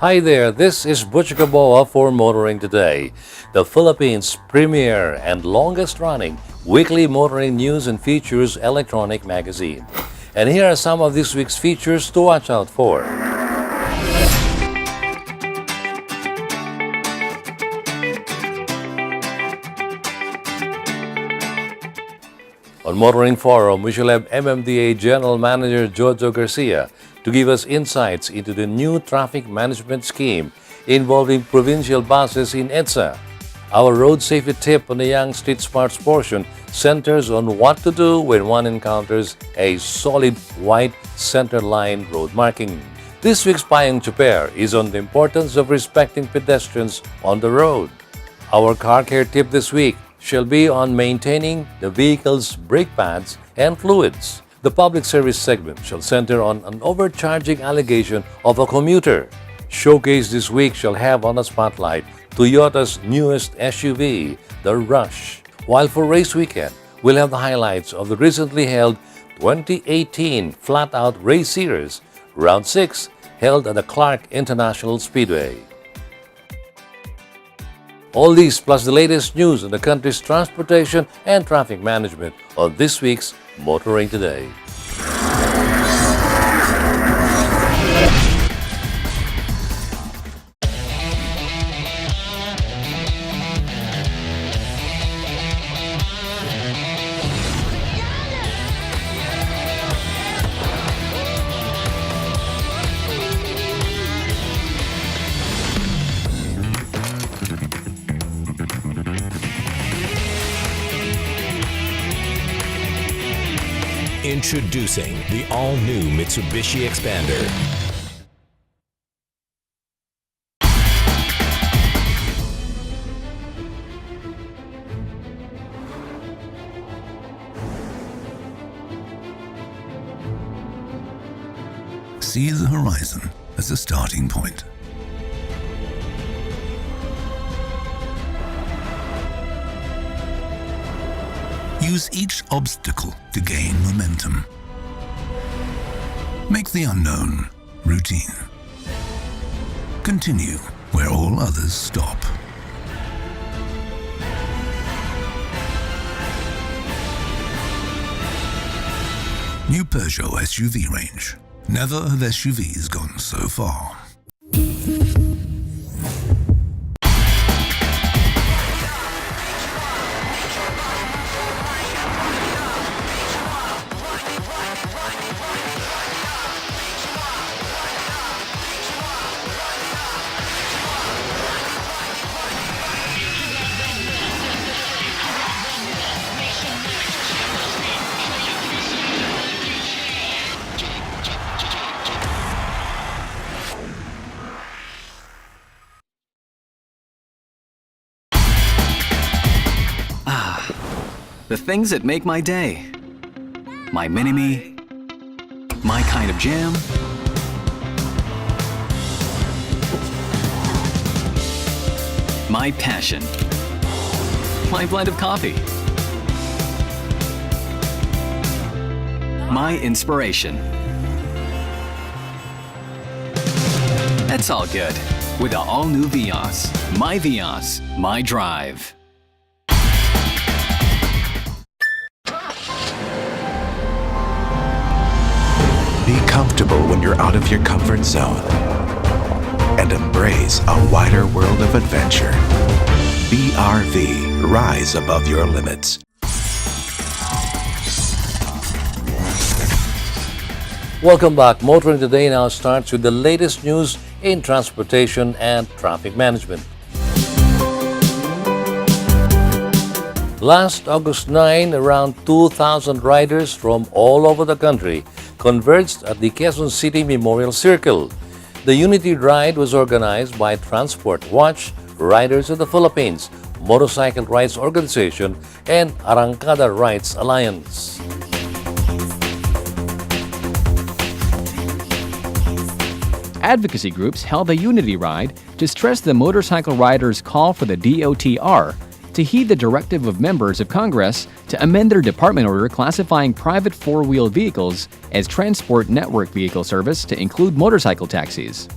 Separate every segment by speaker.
Speaker 1: Hi there, this is Butch Gaboa for Motoring Today, the Philippines' premier and longest-running weekly motoring news and features electronic magazine. And here are some of this week's features to watch out for. On Motoring Forum, we shall have MMDA General Manager Jojo Garcia to give us insights into the new traffic management scheme involving provincial buses in EDSA. Our road safety tip on the Young Street Smarts portion centers on what to do when one encounters a solid white center line road marking. This week's Payong Chuper is on the importance of respecting pedestrians on the road. Our car care tip this week shall be on maintaining the vehicle's brake pads and fluids. The public service segment shall center on an overcharging allegation of a commuter. Showcase this week shall have on the spotlight Toyota's newest SUV, the Rush. While for race weekend, we'll have the highlights of the recently held 2018 Flat Out Race Series, Round 6, held at the Clark International Speedway. All these plus the latest news on the country's transportation and traffic management on this week's Motoring Today.
Speaker 2: Introducing the all-new Mitsubishi Xpander.
Speaker 3: See the horizon as a starting point. Use each obstacle to gain momentum. Make the unknown routine. Continue where all others stop. New Peugeot SUV range. Never have SUVs gone so far.
Speaker 4: The things that make my day. My mini-me. My kind of jam. My passion. My blend of coffee. My inspiration. That's all good with the all-new Vios. My Vios, my drive.
Speaker 5: Be comfortable when you're out of your comfort zone and embrace a wider world of adventure. BRV, rise above your limits.
Speaker 1: Welcome back. Motoring Today now starts with the latest news in transportation and traffic management. Last August 9, around 2,000 riders from all over the country converged at the Quezon City Memorial Circle. The Unity Ride was organized by Transport Watch, Riders of the Philippines, Motorcycle Rights Organization, and Arrancada Rights Alliance.
Speaker 6: Advocacy groups held the Unity Ride to stress the motorcycle riders' call for the DOTR to heed the directive of members of Congress to amend their department order classifying private four-wheel vehicles as transport network vehicle service to include motorcycle taxis.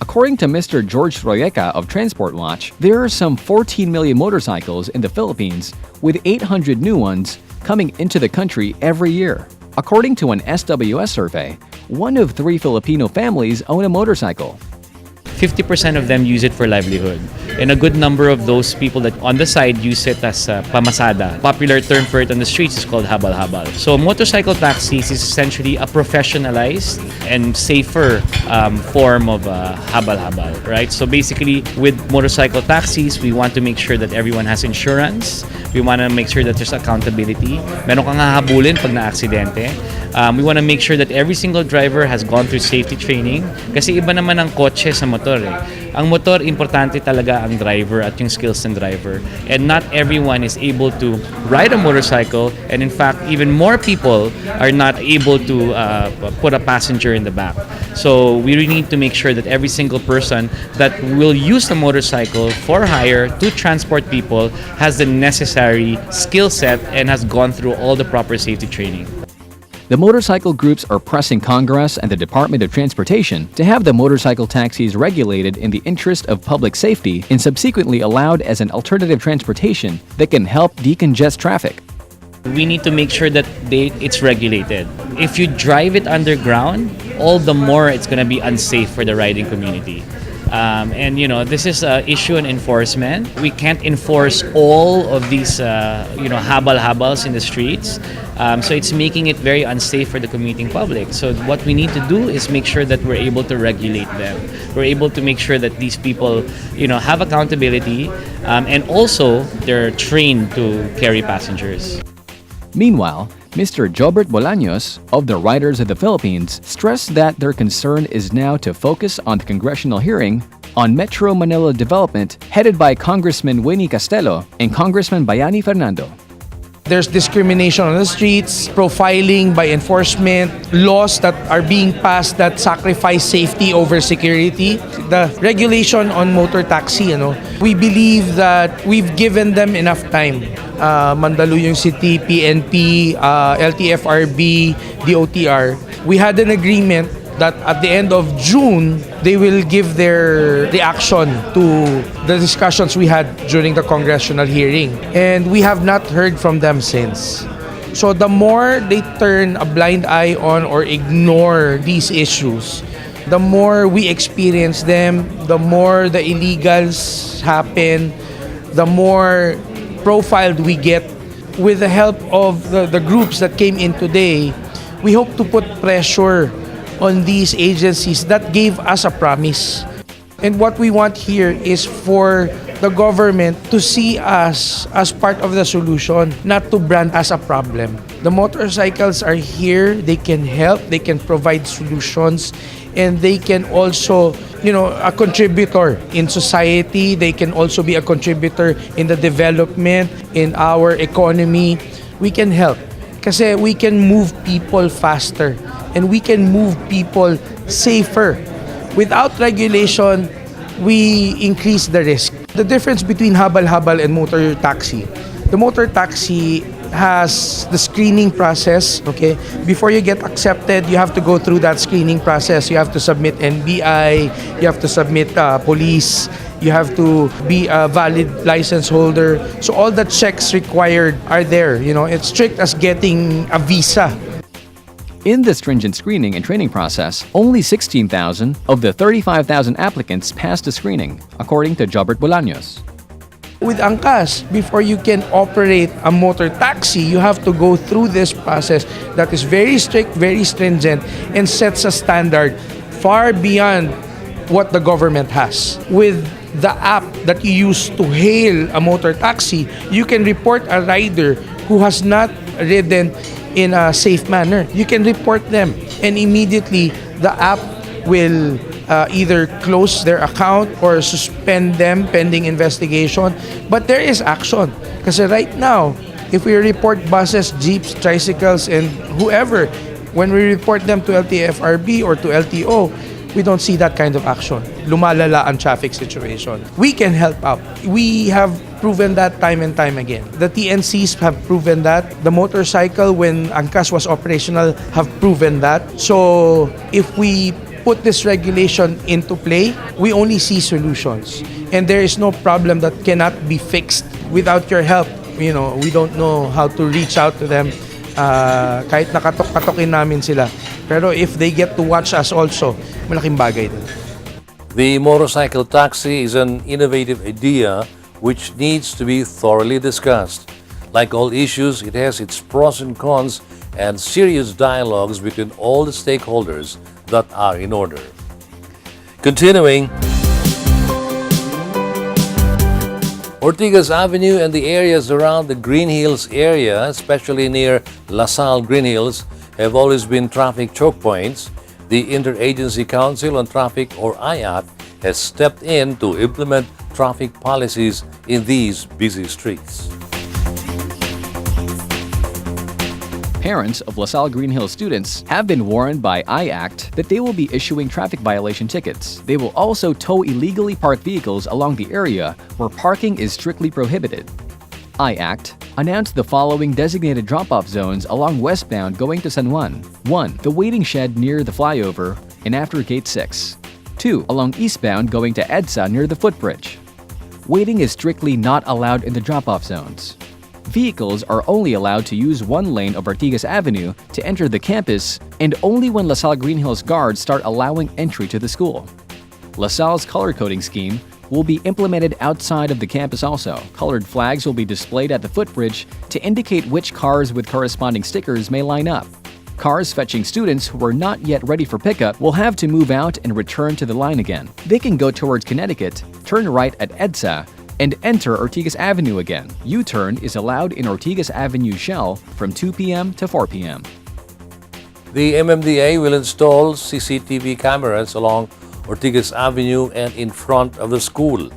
Speaker 6: According to Mr. George Royeca of Transport Watch, there are some 14 million motorcycles in the Philippines, with 800 new ones coming into the country every year. According to an SWS survey, 1 of 3 Filipino families own a motorcycle.
Speaker 7: 50% of them use it for livelihood. And a good number of those people that on the side use it as pamasada. Popular term for it on the streets is called habal-habal. So motorcycle taxis is essentially a professionalized and safer form of habal-habal, right? So basically, with motorcycle taxis, we want to make sure that everyone has insurance. We want to make sure that there's accountability. Meron kang hahabulin pag na-aksidente. We want to make sure that every single driver has gone through safety training. Kasi iba naman ang kotse sa motor eh. Ang motor, importante talaga ang driver at yung skills ng driver. And not everyone is able to ride a motorcycle. And in fact, even more people are not able to put a passenger in the back. So we really need to make sure that every single person that will use the motorcycle for hire to transport people has the necessary skill set and has gone through all the proper safety training.
Speaker 6: The motorcycle groups are pressing Congress and the Department of Transportation to have the motorcycle taxis regulated in the interest of public safety and subsequently allowed as an alternative transportation that can help decongest traffic.
Speaker 7: We need to make sure that it's regulated. If you drive it underground, all the more it's going to be unsafe for the riding community. And you know, this is an issue in enforcement. We can't enforce all of these habal-habals in the streets. So it's making it very unsafe for the commuting public. So what we need to do is make sure that we're able to regulate them. We're able to make sure that these people, have accountability, and also they're trained to carry passengers.
Speaker 6: Meanwhile, Mr. Jobert Bolaños of the Riders of the Philippines stressed that their concern is now to focus on the congressional hearing on Metro Manila development headed by Congressman Winnie Castelo and Congressman Bayani Fernando.
Speaker 8: There's discrimination on the streets, profiling by enforcement, laws that are being passed that sacrifice safety over security. The regulation on motor taxi, we believe that we've given them enough time. Mandaluyong City, PNP, LTFRB, DOTR. We had an agreement that at the end of June, they will give their reaction to the discussions we had during the congressional hearing. And we have not heard from them since. So the more they turn a blind eye on or ignore these issues, the more we experience them, the more the illegals happen, the more profiled we get. With the help of the groups that came in today, we hope to put pressure on these agencies that gave us a promise. And what we want here is for the government to see us as part of the solution, not to brand as a problem. The motorcycles are here, they can help, they can provide solutions, and they can also, a contributor in society. They can also be a contributor in the development, in our economy. We can help kasi we can move people faster and we can move people safer. Without regulation, we increase the risk. The difference between habal-habal and motor taxi. The motor taxi has the screening process, okay? Before you get accepted, you have to go through that screening process. You have to submit NBI, you have to submit police, you have to be a valid license holder. So all the checks required are there. It's strict as getting a visa.
Speaker 6: In the stringent screening and training process, only 16,000 of the 35,000 applicants passed the screening, according to Jobert Bolaños.
Speaker 8: With Angkas, before you can operate a motor taxi, you have to go through this process that is very strict, very stringent, and sets a standard far beyond what the government has. With the app that you use to hail a motor taxi, you can report a rider who has not ridden in a safe manner. You can report them, and immediately the app will either close their account or suspend them pending investigation. But there is action. Kasi right now, if we report buses, jeeps, tricycles, and whoever, when we report them to LTFRB or to LTO, we don't see that kind of action. Lumalala ang traffic situation. We can help out. We have proven that time and time again. The TNCs have proven that. The motorcycle, when Angkas was operational, have proven that. So if we put this regulation into play, we only see solutions. And there is no problem that cannot be fixed without your help. You know, we don't know how to reach out to them. Kahit nakatok-katokin namin sila. Pero if they get to watch us also, malaking bagay din.
Speaker 1: The motorcycle taxi is an innovative idea which needs to be thoroughly discussed. Like all issues, it has its pros and cons and serious dialogues between all the stakeholders that are in order. Continuing, Ortigas Avenue and the areas around the Green Hills area, especially near LaSalle Green Hills, have always been traffic choke points. The Interagency Council on Traffic, or IAT, has stepped in to implement traffic policies in these busy streets.
Speaker 6: Parents of LaSalle Green Hills students have been warned by IACT that they will be issuing traffic violation tickets. They will also tow illegally parked vehicles along the area where parking is strictly prohibited. IACT announced the following designated drop-off zones along westbound going to San Juan. 1. The waiting shed near the flyover and after Gate 6. 2. Along eastbound going to EDSA near the footbridge. Waiting is strictly not allowed in the drop-off zones. Vehicles are only allowed to use one lane of Ortigas Avenue to enter the campus, and only when LaSalle Green Hills guards start allowing entry to the school. LaSalle's color coding scheme will be implemented outside of the campus also. Colored flags will be displayed at the footbridge to indicate which cars with corresponding stickers may line up. Cars fetching students who are not yet ready for pickup will have to move out and return to the line again. They can go towards Connecticut, turn right at EDSA, and enter Ortigas Avenue again. U-turn is allowed in Ortigas Avenue Shell from 2 p.m. to 4 p.m.
Speaker 1: The MMDA will install CCTV cameras along Ortigas Avenue and in front of the school.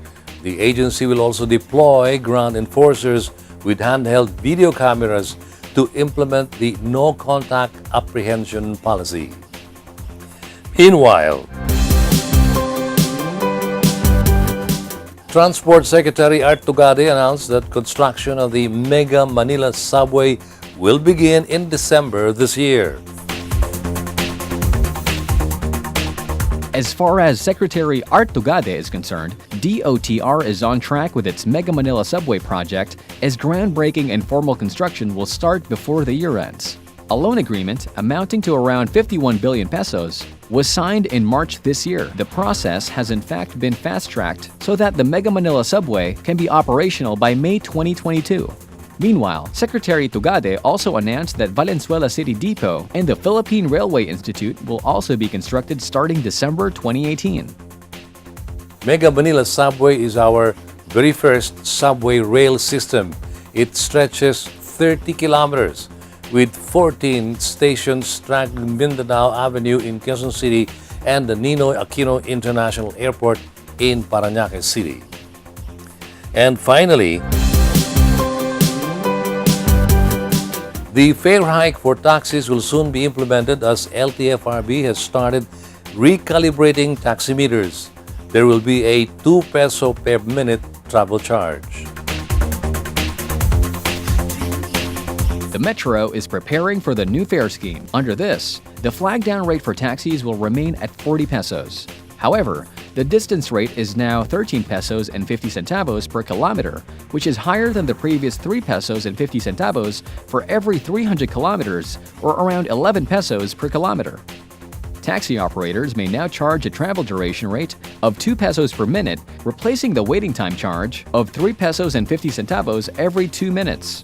Speaker 1: The agency will also deploy ground enforcers with handheld video cameras to implement the no-contact apprehension policy. Meanwhile, Transport Secretary Art Tugade announced that construction of the Mega Manila Subway will begin in December this year.
Speaker 6: As far as Secretary Art Tugade is concerned, DOTR is on track with its Mega Manila Subway project as groundbreaking and formal construction will start before the year ends. A loan agreement amounting to around 51 billion pesos was signed in March this year. The process has in fact been fast-tracked so that the Mega Manila Subway can be operational by May 2022. Meanwhile, Secretary Tugade also announced that Valenzuela City Depot and the Philippine Railway Institute will also be constructed starting December 2018.
Speaker 1: Mega Manila Subway is our very first subway rail system. It stretches 30 kilometers with 14 stations straddling Mindanao Avenue in Quezon City and the Ninoy Aquino International Airport in Parañaque City. And finally, the fare hike for taxis will soon be implemented as LTFRB has started recalibrating taximeters. There will be a 2 peso per minute travel charge.
Speaker 6: The Metro is preparing for the new fare scheme. Under this, the flag down rate for taxis will remain at 40 pesos. However, the distance rate is now 13 pesos and 50 centavos per kilometer, which is higher than the previous 3 pesos and 50 centavos for every 300 kilometers, or around 11 pesos per kilometer. Taxi operators may now charge a travel duration rate of 2 pesos per minute, replacing the waiting time charge of 3 pesos and 50 centavos every 2 minutes.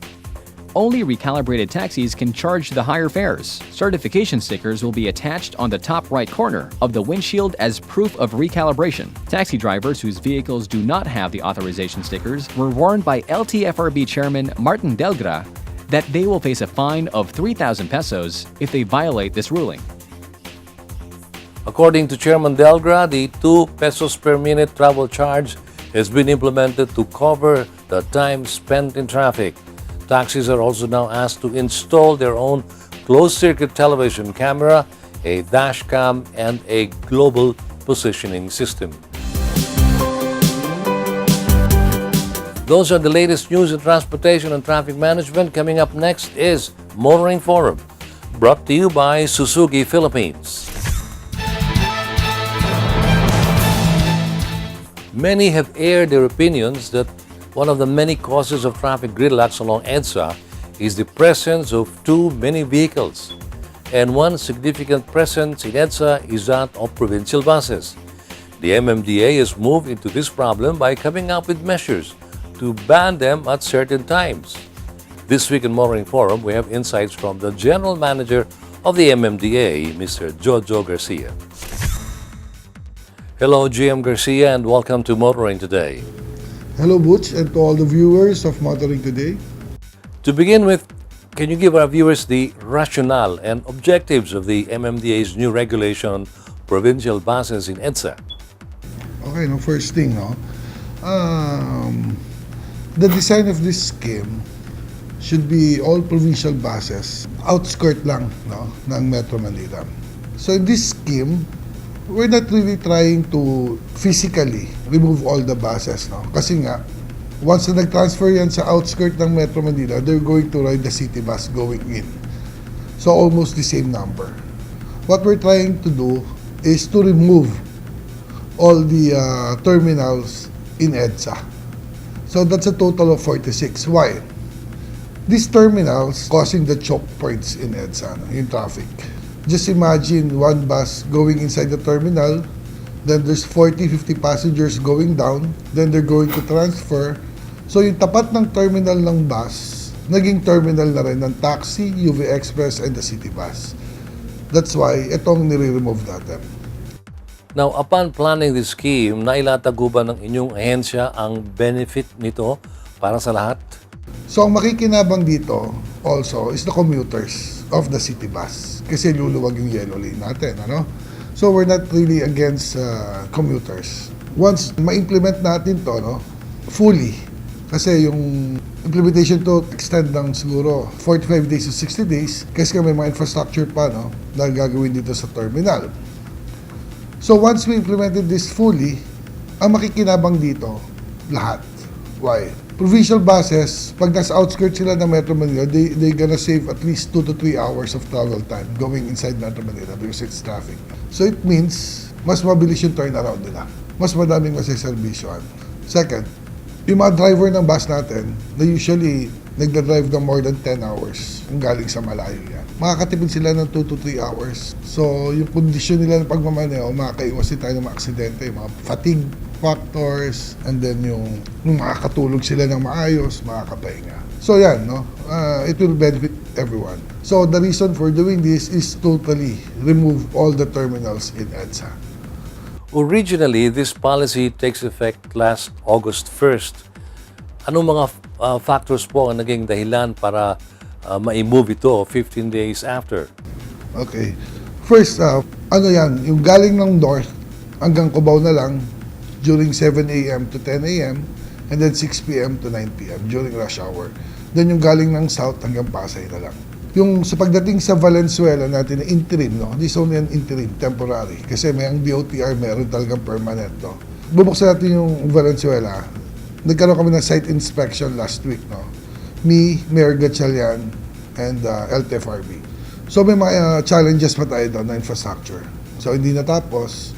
Speaker 6: Only recalibrated taxis can charge the higher fares. Certification stickers will be attached on the top right corner of the windshield as proof of recalibration. Taxi drivers whose vehicles do not have the authorization stickers were warned by LTFRB Chairman Martin Delgra that they will face a fine of 3,000 pesos if they violate this ruling.
Speaker 1: According to Chairman Delgra, the 2 pesos per minute travel charge has been implemented to cover the time spent in traffic. Taxis are also now asked to install their own closed-circuit television camera, a dash cam, and a global positioning system. Those are the latest news in transportation and traffic management. Coming up next is Motoring Forum, brought to you by Suzuki Philippines. Many have aired their opinions that one of the many causes of traffic gridlocks along EDSA is the presence of too many vehicles. And one significant presence in EDSA is that of provincial buses. The MMDA has moved into this problem by coming up with measures to ban them at certain times. This week in Motoring Forum, we have insights from the General Manager of the MMDA, Mr. Jojo Garcia. Hello, GM Garcia, and welcome to Motoring Today.
Speaker 9: Hello, Butch, and to all the viewers of Motoring Today.
Speaker 1: To begin with, can you give our viewers the rationale and objectives of the MMDA's new regulation on provincial buses in EDSA?
Speaker 9: Okay, no, first thing, the design of this scheme should be all provincial buses, outskirt lang, ng Metro Manila. So in this scheme, we're not really trying to physically remove all the buses, Kasi nga, once na nag-transfer yan sa outskirt ng Metro Manila, they're going to ride the city bus going in. So almost the same number. What we're trying to do is to remove all the terminals in EDSA. So that's a total of 46. Why? These terminals causing the choke points in EDSA, in traffic. Just imagine one bus going inside the terminal, then there's 40-50 passengers going down, then they're going to transfer. So yung tapat ng terminal ng bus, naging terminal na rin ng taxi, UV Express, and the city bus. That's why itong nire-remove natin.
Speaker 1: Now, upon planning this scheme, nailatago ba ng inyong ahensya ang benefit nito para sa lahat?
Speaker 9: So ang makikinabang dito also is the commuters of the city bus kasi luluwag yung yellow lane natin, So we're not really against commuters. Once ma-implement natin to, fully, kasi yung implementation to extend ng siguro 45 days to 60 days kasi may mga infrastructure pa, na gagawin dito sa terminal. So once we implemented this fully, ang makikinabang dito, lahat. Why? Provincial buses, pag nasa outskirts sila ng Metro Manila, they gonna save at least 2 to 3 hours of travel time going inside Metro Manila because it's traffic. So it means, mas mabilis yung turnaround nila. Mas madaming masiservisyoan. Second, yung mga driver ng bus natin, they usually nagda-drive ng more than 10 hours ang galing sa malayo yan. Makakatipid sila ng 2 to 3 hours. So yung kondisyon nila ng pagmamaneho, makakaiwas din tayo ng mga aksidente, yung mga fatigue factors, and then yung makakatulog sila ng maayos, makakapahinga. So yan, it will benefit everyone. So the reason for doing this is totally remove all the terminals in EDSA.
Speaker 1: Originally, this policy takes effect last August 1st. Anong mga factors po ang naging dahilan para ma-move ito 15 days after?
Speaker 9: Okay. First, yung galing ng north hanggang Cubao na lang, during 7 a.m. to 10 a.m. and then 6 p.m. to 9 p.m. during rush hour. Then yung galing ng south hanggang Pasay na lang. Yung sa pagdating sa Valenzuela natin na interim, this is only an interim, temporary. Kasi may ang DOTR, meron talagang permanent. Bubuksan natin yung Valenzuela. Nagkaroon kami ng site inspection last week. Me, Mayor Gatchalian, and LTFRB. So may mga challenges pa tayo doon na infrastructure. So hindi natapos.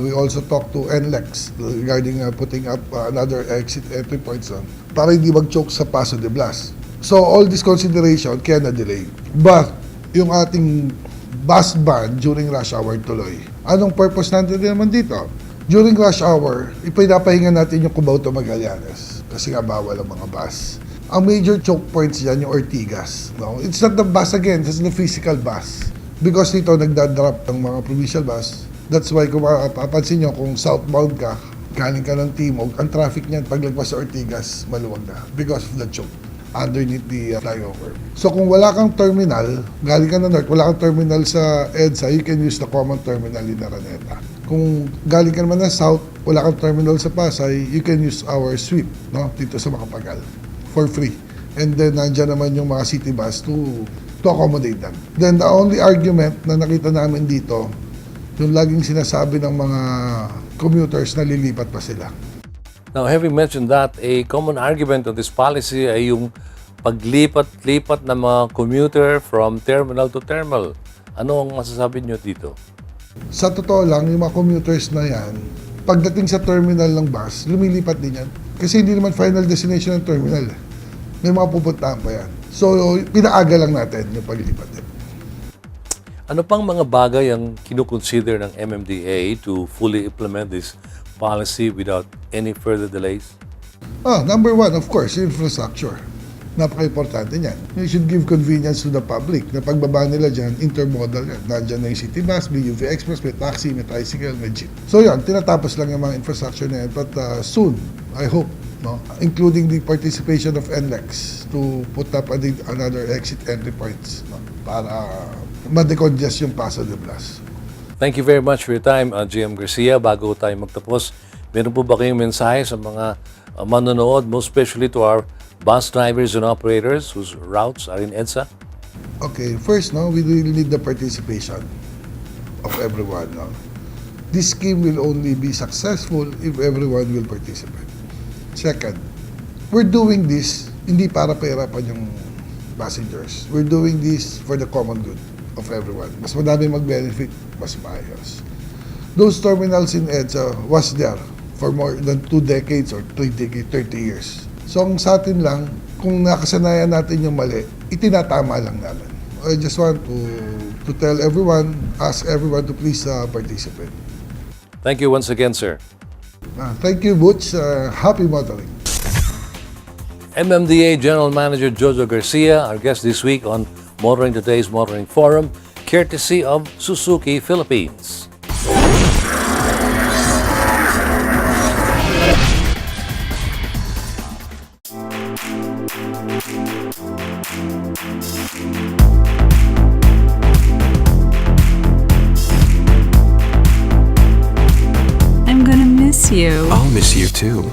Speaker 9: We also talked to NLEX regarding putting up another entry points para hindi mag-choke sa Paso de Blas. So all this consideration kaya na-delay. But yung ating bus ban during rush hour tuloy. Anong purpose natin naman dito? During rush hour, ipinapahinga natin yung Cubao to Magallanes kasi nga bawal ang mga bus. Ang major choke points dyan, yung Ortigas. No? It's not the bus again, it's the physical bus. Because dito nagdadrop ng mga provincial bus. That's why kung mapapansin nyo, kung southbound ka, galing ka ng Timog, ang traffic niyan paglagpas sa Ortigas, maluwag na. Because of the choke underneath the flyover. So kung wala kang terminal, galing ka na north, wala kang terminal sa EDSA, you can use the common terminal in Araneta. Kung galing ka naman na south, wala kang terminal sa Pasay, you can use our sweep, no? Dito sa Makapagal for free. And then nandyan naman yung mga city bus to accommodate them. Then the only argument na nakita namin dito, yung laging sinasabi ng mga commuters na lilipat pa sila.
Speaker 1: Now, having mentioned that, a common argument of this policy ay yung paglipat-lipat ng mga commuter from terminal to terminal. Ano ang masasabi nyo dito?
Speaker 9: Sa totoo lang, yung mga commuters na yan, pagdating sa terminal ng bus, lumilipat din yan. Kasi hindi naman final destination ng terminal. May mga pupuntahan pa yan. So, pinaaga lang natin yung paglipat din.
Speaker 1: Ano pang mga bagay ang kinukonsider ng MMDA to fully implement this policy without any further delays?
Speaker 9: Number one, of course, infrastructure. Napaka-importante niyan. You should give convenience to the public na pagbaba nila dyan, intermodal yan. Nandiyan na yung city bus, may UV Express, may taxi, may tricycle, may jeep. So yan, tinatapos lang yung mga infrastructure na yan. But soon, I hope, no, including the participation of NLEX to put up another exit entry points, no, para ma-decongest yung Paso de Blas.
Speaker 1: Thank you very much for your time, GM Garcia. Bago tayo magtapos, meron po ba kayong mensahe sa mga manonood, most especially to our bus drivers and operators whose routes are in EDSA?
Speaker 9: Okay, first, no, we really need the participation of everyone. No? This scheme will only be successful if everyone will participate. Second, we're doing this hindi para pahirapan yung passengers. We're doing this for the common good of everyone. Mas madami mag-benefit, mas maayos. Those terminals in EDSA was there for more than 2 decades or 3 decades, 30 years. So ang sa atin lang, kung nakasanayan natin yung mali, itinatama lang namin. I just want to tell everyone, ask everyone to please participate.
Speaker 1: Thank you once again, sir.
Speaker 9: Thank you, Butch. Happy motoring.
Speaker 1: MMDA General Manager Jojo Garcia, our guest this week on Motoring Today's Motoring Forum, courtesy of Suzuki Philippines.
Speaker 10: I'm gonna miss you.
Speaker 5: I'll miss you too.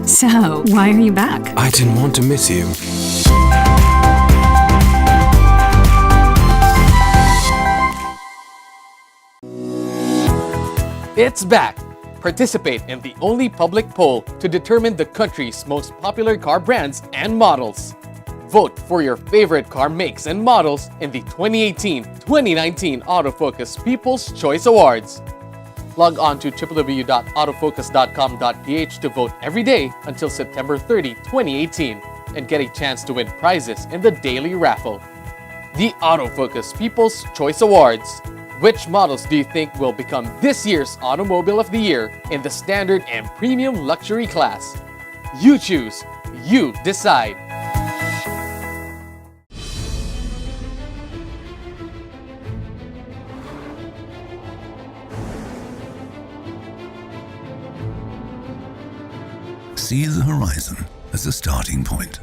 Speaker 10: So, why are you back?
Speaker 5: I didn't want to miss you.
Speaker 6: It's back! Participate in the only public poll to determine the country's most popular car brands and models. Vote for your favorite car makes and models in the 2018-2019 Autofocus People's Choice Awards. Log on to www.autofocus.com.ph to vote every day until September 30, 2018, and get a chance to win prizes in the daily raffle. The Autofocus People's Choice Awards. Which models do you think will become this year's Automobile of the Year in the standard and premium luxury class? You choose, you decide.
Speaker 3: See the horizon as a starting point.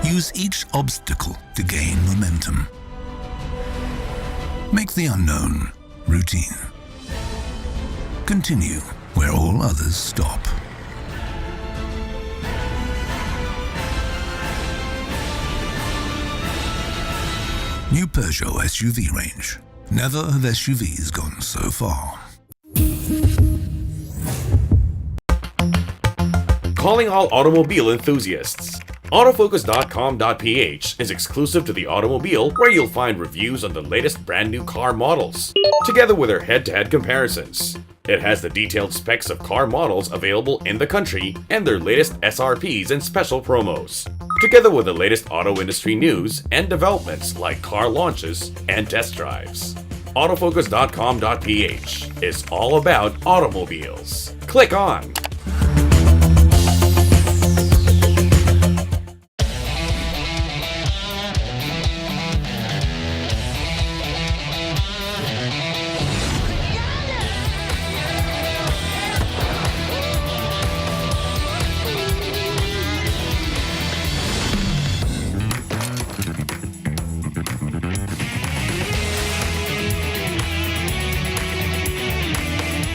Speaker 3: Use each obstacle to gain momentum. Make the unknown routine. Continue where all others stop. New Peugeot SUV range. Never have SUVs gone so far.
Speaker 11: Calling all automobile enthusiasts. Autofocus.com.ph is exclusive to the automobile, where you'll find reviews on the latest brand new car models, together with their head-to-head comparisons. It has the detailed specs of car models available in the country and their latest SRPs and special promos. together with the latest auto industry news and developments like car launches and test drives. Autofocus.com.ph is all about automobiles. Click on.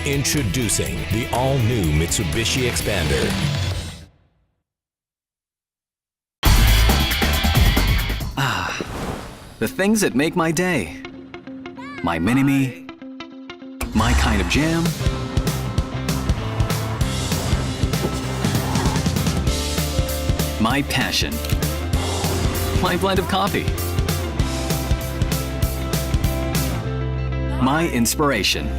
Speaker 2: Introducing the all-new Mitsubishi Expander.
Speaker 4: The things that make my day. My mini-me. My kind of jam. My passion. My blend of coffee. My inspiration.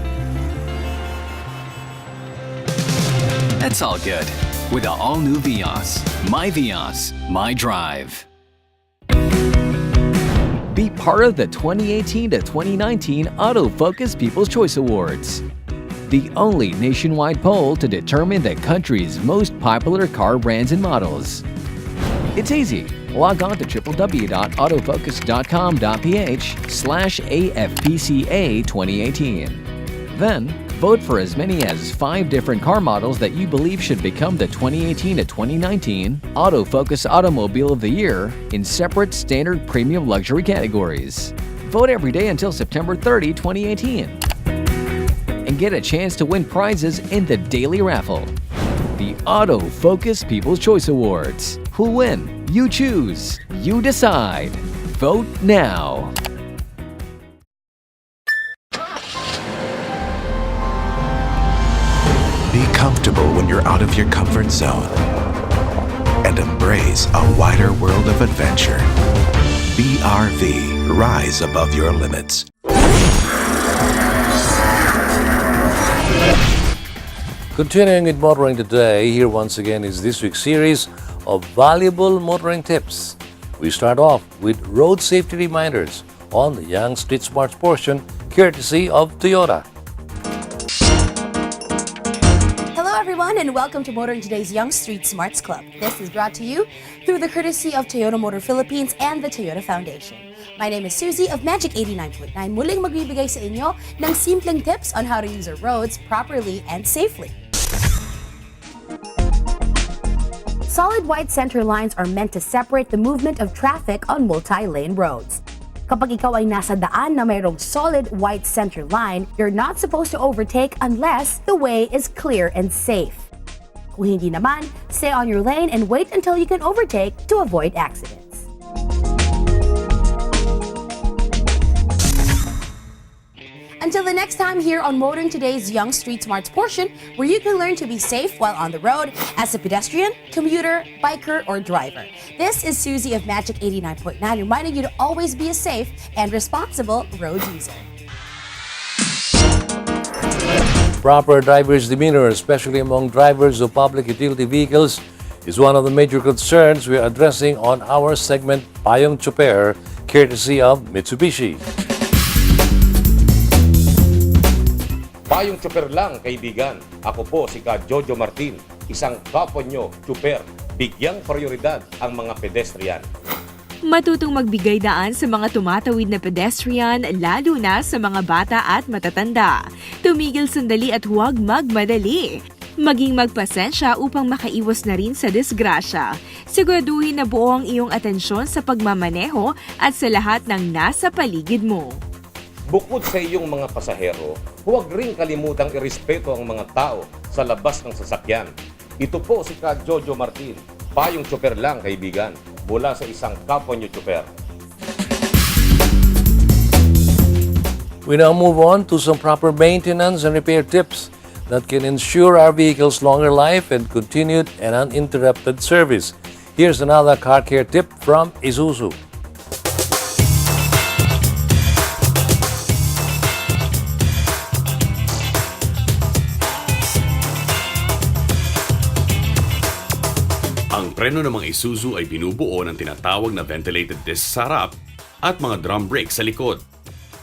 Speaker 4: That's all good with the all-new Vios. My Vios, my drive.
Speaker 6: Be part of the 2018 to 2019 Autofocus People's Choice Awards, the only nationwide poll to determine the country's most popular car brands and models. It's easy. Log on to www.autofocus.com.ph/AFPCA 2018. Then, vote for as many as 5 different car models that you believe should become the 2018 to 2019 Autofocus Automobile of the Year in separate standard premium luxury categories. Vote every day until September 30, 2018. And get a chance to win prizes in the daily raffle. The Autofocus People's Choice Awards. Who'll win? You choose. You decide. Vote now.
Speaker 5: Be comfortable when you're out of your comfort zone and embrace a wider world of adventure. BRV, rise above your limits.
Speaker 1: Continuing with motoring today, here once again is this week's series of valuable motoring tips. We start off with road safety reminders on the Young Street Smarts portion, courtesy of Toyota.
Speaker 12: Hello everyone and welcome to Motoring Today's Young Street Smarts Club. This is brought to you through the courtesy of Toyota Motor Philippines and the Toyota Foundation. My name is Susie of Magic 89.9. Muling magbibigay sa inyo ng simpleng tips on how to use our roads properly and safely. Solid white center lines are meant to separate the movement of traffic on multi-lane roads. Kapag ikaw ay nasa daan na mayroong solid white center line, you're not supposed to overtake unless the way is clear and safe. Kung hindi naman, stay on your lane and wait until you can overtake to avoid accidents. Until the next time here on Motoring Today's Young Street Smarts portion, where you can learn to be safe while on the road as a pedestrian, commuter, biker, or driver. This is Susie of Magic 89.9 reminding you to always be a safe and responsible road user.
Speaker 1: Proper driver's demeanor, especially among drivers of public utility vehicles, is one of the major concerns we are addressing on our segment Payong Choper, courtesy of Mitsubishi.
Speaker 13: Payong Choper lang, kaibigan. Ako po si Ka Jojo Martin, isang kapwa nyo, Choper. Bigyang prioridad ang mga pedestrian.
Speaker 14: Matutong magbigay daan sa mga tumatawid na pedestrian, lalo na sa mga bata at matatanda. Tumigil sandali at huwag magmadali. Maging magpasensya upang makaiwas na rin sa disgrasya. Siguraduhin na buo ang iyong atensyon sa pagmamaneho at sa lahat ng nasa paligid mo.
Speaker 13: Bukod sa iyong mga pasahero, huwag ring kalimutang irespeto ang mga tao sa labas ng sasakyan. Ito po si Ka Jojo Martin. Payong Choper lang, kaibigan. Mula sa isang kapwa nyo Choper.
Speaker 1: We now move on to some proper maintenance and repair tips that can ensure our vehicles longer life and continued and uninterrupted service. Here's another car care tip from Isuzu.
Speaker 11: Ang preno ng mga Isuzu ay binubuo ng tinatawag na ventilated disc sa harap at mga drum brakes sa likod.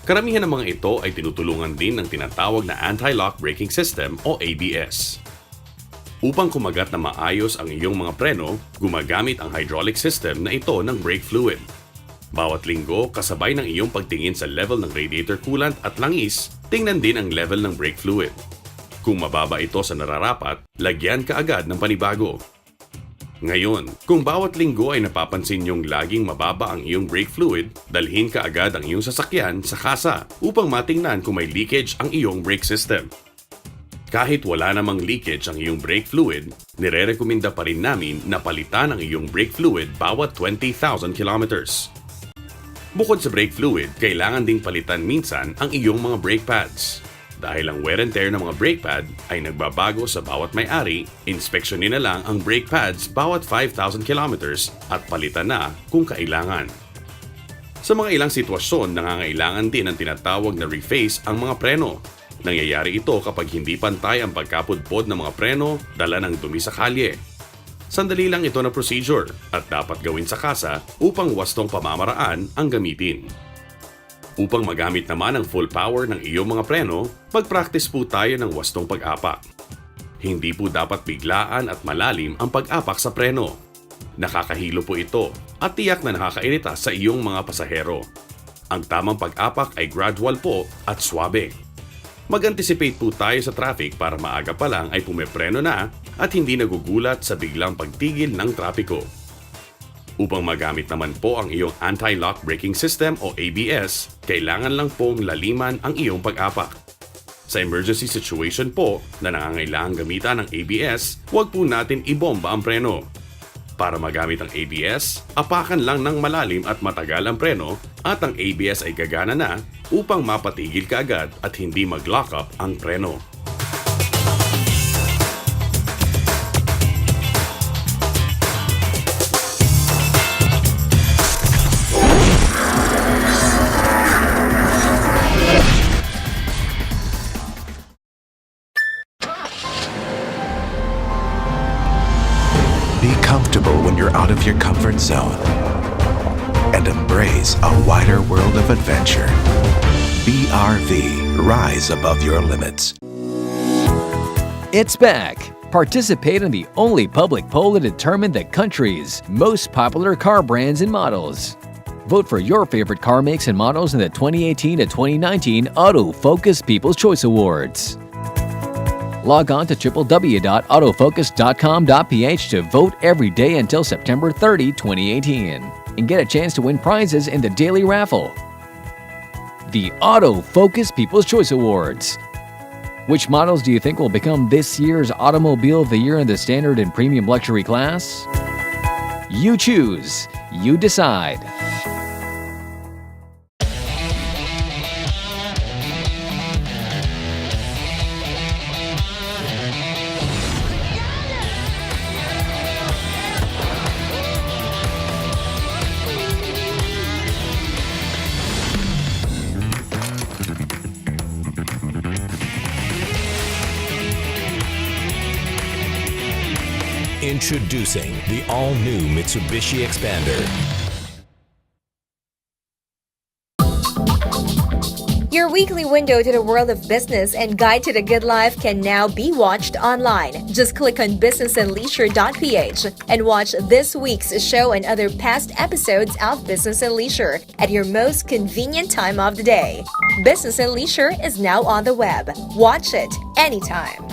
Speaker 11: Karamihan ng mga ito ay tinutulungan din ng tinatawag na anti-lock braking system o ABS. Upang kumagat na maayos ang iyong mga preno, gumagamit ang hydraulic system na ito ng brake fluid. Bawat linggo, kasabay ng iyong pagtingin sa level ng radiator coolant at langis, tingnan din ang level ng brake fluid. Kung mababa ito sa nararapat, lagyan ka agad ng panibago. Ngayon, kung bawat linggo ay napapansin niyong laging mababa ang iyong brake fluid, dalhin ka agad ang iyong sasakyan sa kasa upang matingnan kung may leakage ang iyong brake system. Kahit wala namang leakage ang iyong brake fluid, nire-rekomenda pa rin namin na palitan ang iyong brake fluid bawat 20,000 kilometers. Bukod sa brake fluid, kailangan ding palitan minsan ang iyong mga brake pads. Dahil ang wear and tear ng mga brake pad ay nagbabago sa bawat may-ari, inspeksyonin na lang ang brake pads bawat 5,000 kilometers at palitan na kung kailangan. Sa mga ilang sitwasyon, nangangailangan din ng tinatawag na reface ang mga preno. Nangyayari ito kapag hindi pantay ang pagkapudpod ng mga preno, dala ng dumi sa kalye. Sandali lang ito na procedure at dapat gawin sa kasa upang wastong pamamaraan ang gamitin. Upang magamit naman ang full power ng iyong mga preno, mag-practice po tayo ng wastong pag-apak. Hindi po dapat biglaan at malalim ang pag-apak sa preno. Nakakahilo po ito at tiyak na nakakairita sa iyong mga pasahero. Ang tamang pag-apak ay gradual po at swabe. Mag-anticipate po tayo sa traffic para maaga pa lang ay pumepreno na at hindi nagugulat sa biglang pagtigil ng trapiko. Upang magamit naman po ang iyong anti-lock braking system o ABS, kailangan lang pong laliman ang iyong pag-apak. Sa emergency situation po na nangangailangan gamitan ng ABS, huwag po natin ibomba ang preno. Para magamit ang ABS, apakan lang ng malalim at matagal ang preno at ang ABS ay gagana na upang mapatigil ka agad at hindi mag-lock up ang preno.
Speaker 5: Be comfortable when you're out of your comfort zone and embrace a wider world of adventure. BRV, rise above your limits.
Speaker 6: It's back. Participate in the only public poll to determine the country's most popular car brands and models. Vote for your favorite car makes and models in the 2018 to 2019 Auto Focus People's Choice Awards. Log on to www.autofocus.com.ph to vote every day until September 30, 2018, and get a chance to win prizes in the daily raffle. The Auto Focus People's Choice Awards. Which models do you think will become this year's Automobile of the Year in the Standard and Premium Luxury class? You choose. You decide.
Speaker 2: Introducing the all-new Mitsubishi Expander.
Speaker 15: Your weekly window to the world of business and guide to the good life can now be watched online. Just click on businessandleisure.ph and watch this week's show and other past episodes of Business and Leisure at your most convenient time of the day. Business and Leisure is now on the web. Watch it anytime.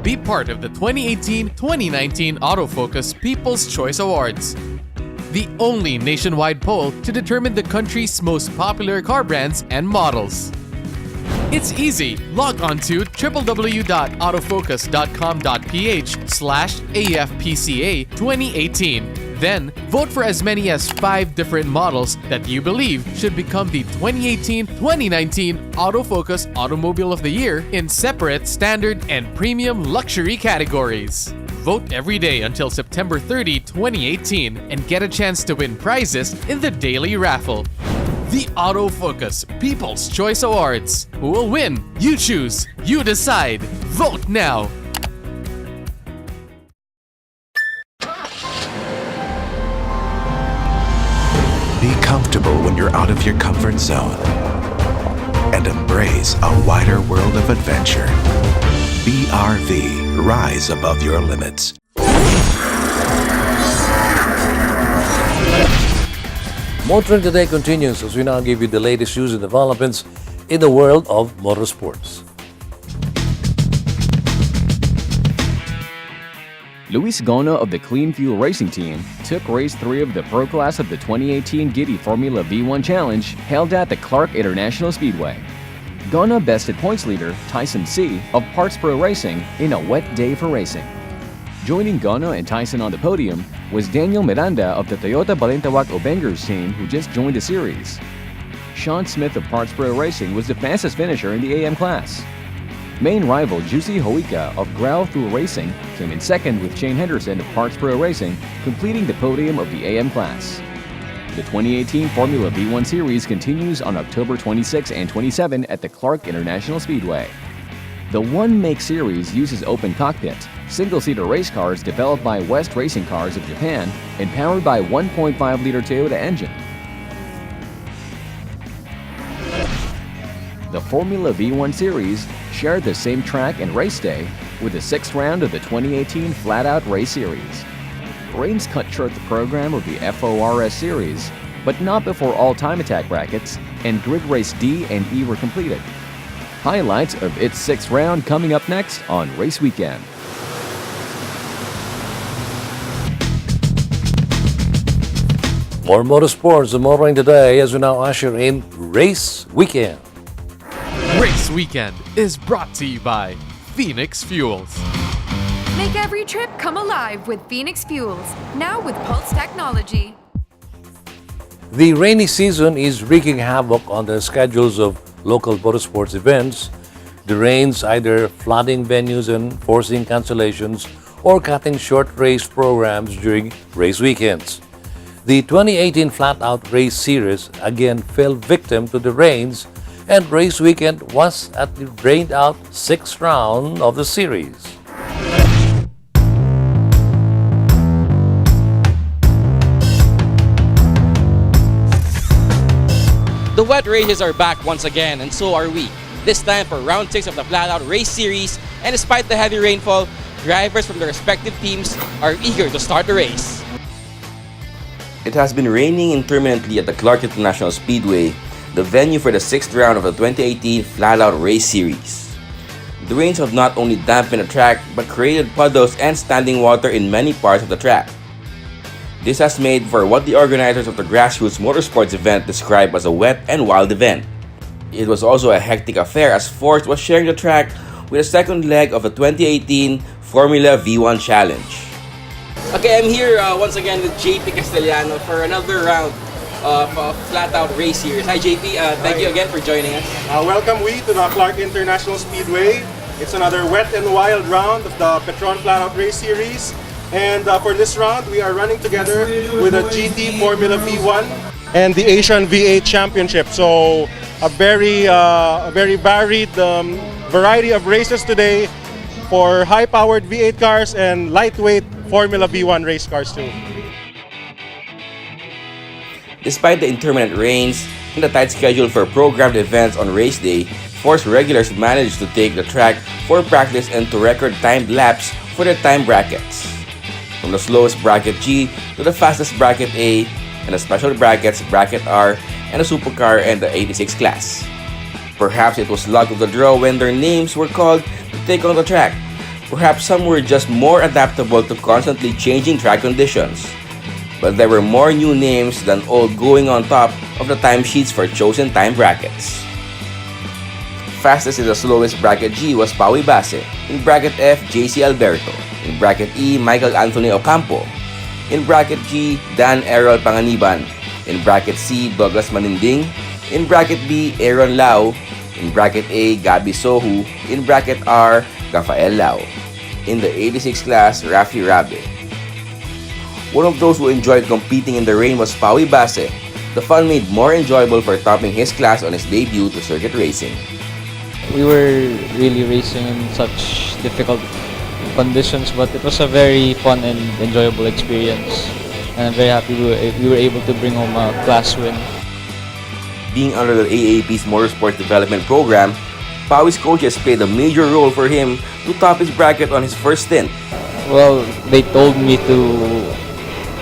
Speaker 16: Be part of the 2018-2019 Autofocus People's Choice Awards, the only nationwide poll to determine the country's most popular car brands and models. It's easy. Log on to www.autofocus.com.ph/AFPCA 2018. Then, vote for as many as 5 different models that you believe should become the 2018-2019 Autofocus Automobile of the Year in separate standard and premium luxury categories. Vote every day until September 30, 2018 and get a chance to win prizes in the daily raffle. The Autofocus People's Choice Awards. Who will win? You choose. You decide. Vote now.
Speaker 5: Be comfortable when you're out of your comfort zone and embrace a wider world of adventure. BRV, rise above your limits.
Speaker 1: Motoring Today continues as we now give you the latest news and developments in the world of motorsports.
Speaker 6: Luis Gona of the Clean Fuel Racing Team took race 3 of the Pro Class of the 2018 Giddy Formula V1 Challenge held at the Clark International Speedway. Gona bested points leader Tyson C. of Parts Pro Racing in a wet day for racing. Joining Gona and Tyson on the podium was Daniel Miranda of the Toyota Balintawak Obengers team who just joined the series. Sean Smith of Parts Pro Racing was the fastest finisher in the AM class. Main rival Juicy Hoika of Grau Fuel Racing came in second with Shane Henderson of Parts Pro Racing completing the podium of the AM class. The 2018 Formula V1 Series continues on October 26 and 27 at the Clark International Speedway. The one-make series uses open cockpit, single-seater race cars developed by West Racing Cars of Japan and powered by 1.5-liter Toyota engine. The Formula V1 Series shared the same track and race day with the 6th round of the 2018 Flat Out Race Series. Rains cut short the program of the FORS Series, but not before all time attack brackets and grid race D and E were completed. Highlights of its 6th round coming up next on Race Weekend.
Speaker 1: More motorsports and motoring today as we now usher in Race Weekend.
Speaker 16: Race Weekend is brought to you by Phoenix Fuels.
Speaker 17: Make every trip come alive with Phoenix Fuels, now with Pulse technology.
Speaker 1: The rainy season is wreaking havoc on the schedules of local motorsports events. The rains either flooding venues and forcing cancellations or cutting short race programs during race weekends. The 2018 Flat Out Race Series again fell victim to the rains, and race weekend was at the rained out 6th round of the series.
Speaker 18: The wet races are back once again, and so are we. This time for round 6 of the Flat Out Race Series, and despite the heavy rainfall, drivers from their respective teams are eager to start the race.
Speaker 19: It has been raining intermittently at the Clark International Speedway, the venue for the 6th round of the 2018 Flat Out Race Series. The rains have not only dampened the track, but created puddles and standing water in many parts of the track. This has made for what the organizers of the Grassroots Motorsports event described as a wet and wild event. It was also a hectic affair as Force was sharing the track with a second leg of the 2018 Formula V1 Challenge.
Speaker 18: Okay, I'm here once again with JP Castellano for another round of Flat Out Race Series. Hi JP, thank you again for joining us.
Speaker 20: Welcome we to the Clark International Speedway. It's another wet and wild round of the Petron Flat Out Race Series. And for this round, we are running together with a GT Formula V1 and the Asian V8 Championship. So a very varied variety of races today for high-powered V8 cars and lightweight Formula V1 race cars too.
Speaker 19: Despite the intermittent rains and the tight schedule for programmed events on race day, Force regulars managed to take the track for practice and to record timed laps for their time brackets. From the slowest bracket G to the fastest bracket A, and the special brackets bracket R and the supercar and the 86 class. Perhaps it was luck of the draw when their names were called to take on the track. Perhaps some were just more adaptable to constantly changing track conditions. But there were more new names than old going on top of the timesheets for chosen time brackets. Fastest in the slowest bracket G was Paui Base. In bracket F, JC Alberto. In bracket E, Michael Anthony Ocampo. In bracket G, Dan Errol Panganiban. In bracket C, Douglas Maninding. In bracket B, Aaron Lau. In bracket A, Gabi Sohu. In bracket R, Rafael Lau. In the 86 class, Rafi Rabe. One of those who enjoyed competing in the rain was Paui Base. The fun made more enjoyable for topping his class on his debut to circuit racing.
Speaker 21: We were really racing in such difficult conditions, but it was a very fun and enjoyable experience. And I'm very happy we were able to bring home a class win.
Speaker 19: Being under the AAP's Motorsports Development Program, Paui's coaches played a major role for him to top his bracket on his first stint.
Speaker 21: Well, they told me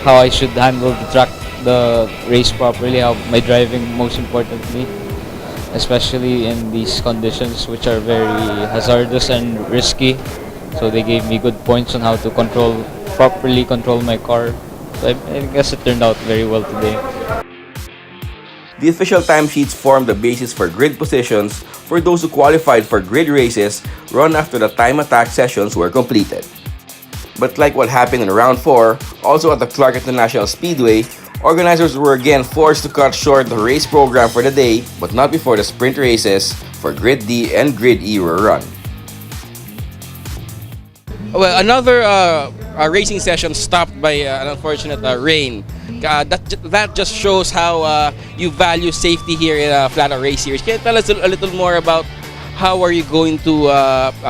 Speaker 21: how I should handle the race properly, how my driving most importantly, especially in these conditions which are very hazardous and risky. So they gave me good points on how to properly control my car. So I guess it turned out very well today.
Speaker 19: The official timesheets formed the basis for grid positions for those who qualified for grid races run after the time attack sessions were completed. But like what happened in round 4, also at the Clark International Speedway, organizers were again forced to cut short the race program for the day, but not before the sprint races for Grid D and Grid E were run.
Speaker 18: Well, another racing session stopped by an unfortunate rain. That just shows how you value safety here in a flat out race series. Can you tell us a little more about how are you going to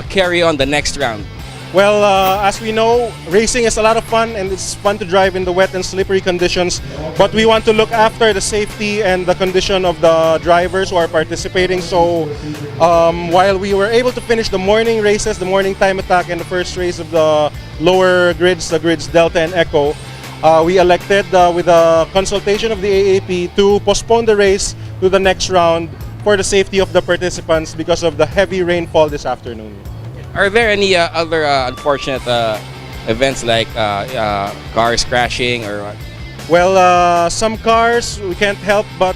Speaker 18: carry on the next round?
Speaker 20: Well, as we know, racing is a lot of fun and it's fun to drive in the wet and slippery conditions. But we want to look after the safety and the condition of the drivers who are participating. So while we were able to finish the morning races, the morning time attack and the first race of the lower grids, the grids Delta and Echo, we elected with a consultation of the AAP to postpone the race to the next round for the safety of the participants because of the heavy rainfall this afternoon.
Speaker 18: Are there any other unfortunate events like cars crashing or what?
Speaker 20: Well, some cars we can't help, but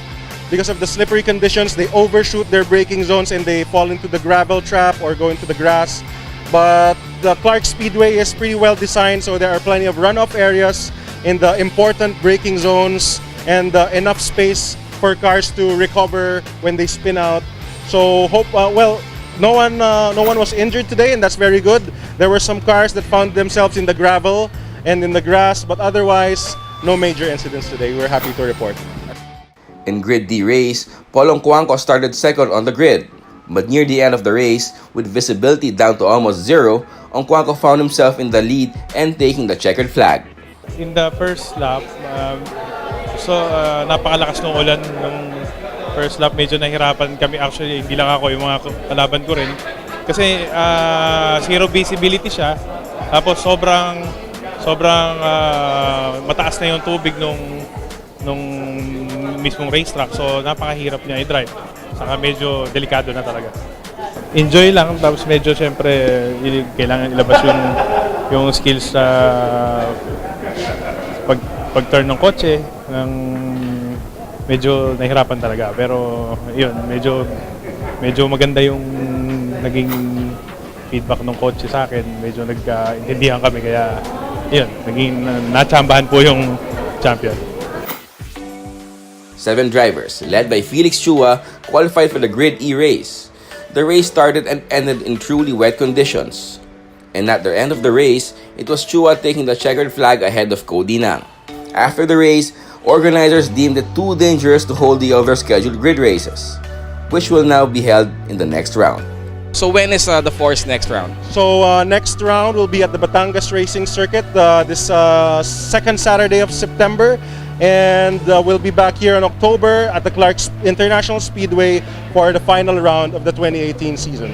Speaker 20: because of the slippery conditions, they overshoot their braking zones and they fall into the gravel trap or go into the grass. But the Clark Speedway is pretty well designed, so there are plenty of runoff areas in the important braking zones and enough space for cars to recover when they spin out. So no one was injured today, and that's very good. There were some cars that found themselves in the gravel and in the grass, but otherwise, no major incidents today. We're happy to report.
Speaker 19: In Grid D race, Polong Cuanco started second on the grid. But near the end of the race, with visibility down to almost zero, Cuanco found himself in the lead and taking the checkered flag.
Speaker 22: In the first lap, napakalakas ng ulan nung first lap, medyo nahirapan kami actually, hindi lang ako, yung mga kalaban ko rin. Kasi zero visibility siya, tapos sobrang mataas na yung tubig nung mismong racetrack, so napakahirap niya i-drive. Saka medyo delikado na talaga. Enjoy lang, tapos medyo syempre kailangan ilabas yung skills sa pag-turn ng kotse, medyo nahirapan talaga, pero yun, medyo maganda yung naging feedback ng coach sa akin. Medyo nagkaintindihan kami, kaya yun, naging natsambahan po yung champion.
Speaker 19: 7 drivers, led by Felix Chua, qualified for the Grid E race. The race started and ended in truly wet conditions. And at the end of the race, it was Chua taking the checkered flag ahead of Cody Nang. After the race, organizers deemed it too dangerous to hold the other scheduled grid races, which will now be held in the next round.
Speaker 18: So when is the Force next round?
Speaker 20: So next round will be at the Batangas Racing Circuit this second Saturday of September, and we'll be back here in October at the Clark International Speedway for the final round of the 2018 season.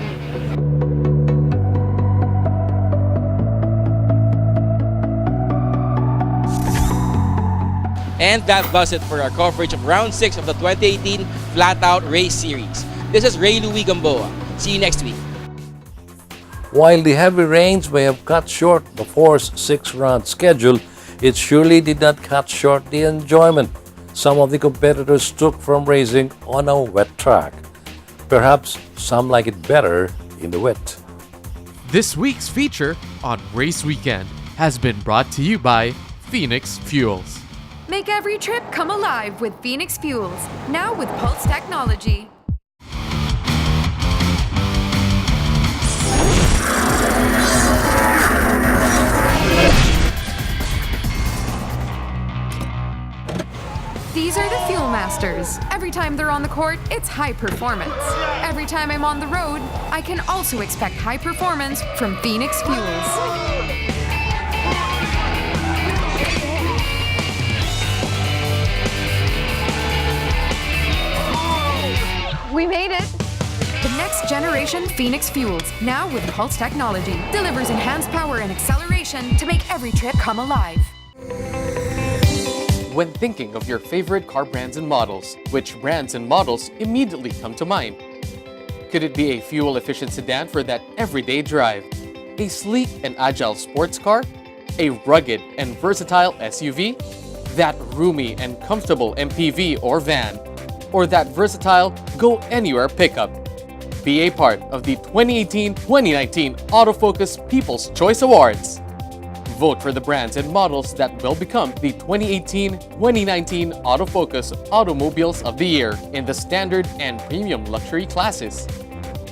Speaker 18: And that does it for our coverage of Round 6 of the 2018 Flat Out Race Series. This is Ray Louis Gamboa. See you next week.
Speaker 1: While the heavy rains may have cut short the Force 6-round schedule, it surely did not cut short the enjoyment some of the competitors took from racing on a wet track. Perhaps some like it better in the wet.
Speaker 16: This week's feature on Race Weekend has been brought to you by Phoenix Fuels.
Speaker 17: Make every trip come alive with Phoenix Fuels, now with Pulse technology. These are the Fuel Masters. Every time they're on the court, it's high performance. Every time I'm on the road, I can also expect high performance from Phoenix Fuels. We made it! The next generation Phoenix Fuels, now with Pulse technology, delivers enhanced power and acceleration to make every trip come alive.
Speaker 16: When thinking of your favorite car brands and models, which brands and models immediately come to mind? Could it be a fuel-efficient sedan for that everyday drive? A sleek and agile sports car? A rugged and versatile SUV? That roomy and comfortable MPV or van? Or that versatile go-anywhere pickup? Be a part of the 2018-2019 Autofocus People's Choice Awards. Vote for the brands and models that will become the 2018-2019 Autofocus Automobiles of the Year in the standard and premium luxury classes.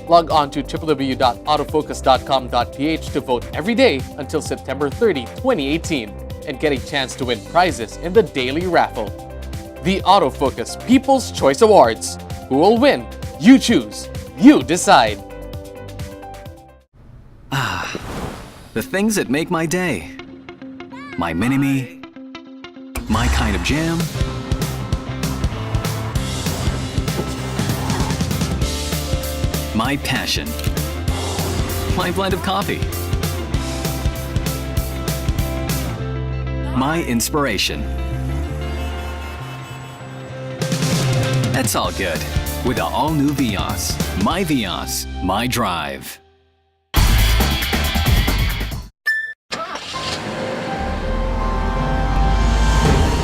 Speaker 16: Log on to www.autofocus.com.ph to vote every day until September 30, 2018 and get a chance to win prizes in the daily raffle. The Autofocus People's Choice Awards. Who will win? You choose. You decide.
Speaker 4: The things that make my day. My mini-me. My kind of jam. My passion. My blend of coffee. My inspiration. That's all good with the all-new Vios. My Vios, my drive.